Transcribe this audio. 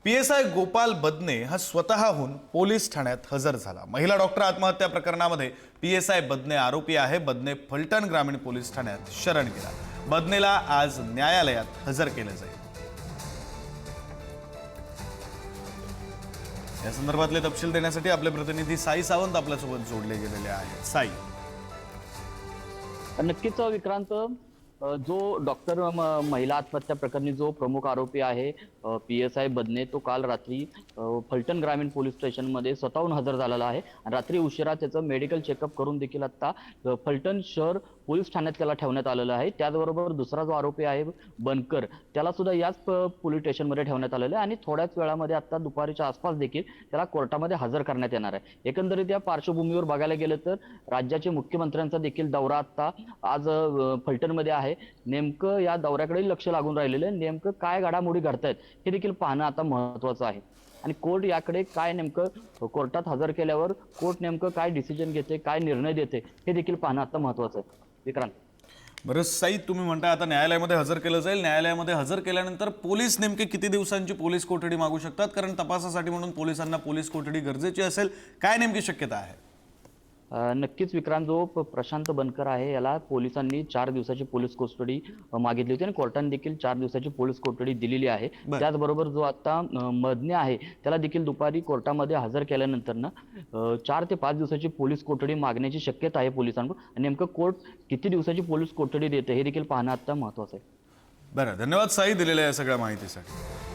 PSI Gopal बदने हा स्वतःहून police ठाण्यात हजर झाला। महिला डॉक्टर आत्महत्या प्रकरणामध्ये PSI बदने आरोपी आहे। बदने फलटण ग्रामीण पोलीस ठाण्यात शरण गेला। बदनेला आज न्यायालयात हजर केले जाईल। या संदर्भातले तपशील देण्यासाठी आपले प्रतिनिधी साई सावंत आपल्यासोबत जोडले गेलेले आहेत। साई, नक्कीच विक्रांत, जो डॉक्टर महिला आत्महत्या प्रकरणी जो प्रमुख आरोपी आहे PSI बदने, तो काल रात्री फलटण ग्रामीण पोलीस स्टेशनमध्ये स्वतःहून हजर झालेला आहे आणि रात्री उशिरा त्याचं मेडिकल चेकअप करून देखील आता फलटण शहर पोलीस ठाण्यात त्याला ठेवण्यात आलेलं आहे। त्याचबरोबर दुसरा जो आरोपी आहे बनकर, त्याला सुद्धा याच पोलीस स्टेशनमध्ये ठेवण्यात आलेलं आहे आणि थोड्याच वेळामध्ये आता दुपारीच्या आसपास देखील त्याला कोर्टामध्ये हजर करण्यात येणार आहे। एकंदरीत या पार्श्वभूमीवर बघायला गेलं तर राज्याचे मुख्यमंत्र्यांचा देखील दौरा आता आज फलटणमध्ये आहे। नेमकं या दौऱ्याकडे लक्ष लागून राहिलेलं आहे। नेमकं काय घडामोडी घडतायत हे देखील पाहणं आता महत्त्वाचं आहे आणि कोर्ट याकडे काय नेमकं कोर्टात हजर केल्यावर कोर्ट नेमकं काय डिसिजन घेते, काय निर्णय देते हे देखील पाहणं आता महत्त्वाचं आहे। विक्रांत, बरं साई, तुम्ही म्हणता आता न्यायालयामध्ये हजर केलं जाईल। न्यायालयामध्ये हजर केल्यानंतर पोलीस नेमके किती दिवसांची पोलीस कोठडी मागू शकतात? कारण तपासासाठी म्हणून पोलिसांना पोलीस कोठडी गरजेची असेल, काय नेमकी शक्यता आहे? नक्कीच विक्रांत, जो प्रशांत बनकर आहे याला पोलिसांनी 4 दिवसाची पोलीस कोठडी मागितली होती आणि कोर्टाने देखील 4 दिवसाची पोलीस कोठडी दिलेली आहे। त्याचबरोबर जो आता मदने आहे त्याला देखील दुपारी कोर्टामध्ये हजर केल्यानंतर 4 ते 5 दिवसाची पोलीस कोठडी मागण्याची शक्यता आहे पोलिसांकडून। नेमकं कोर्ट किती दिवसाची पोलीस कोठडी देते हे देखील पाहणं आता महत्त्वाचं आहे। बरं, धन्यवाद साई दिलेल्या या सगळ्या माहितीसाठी।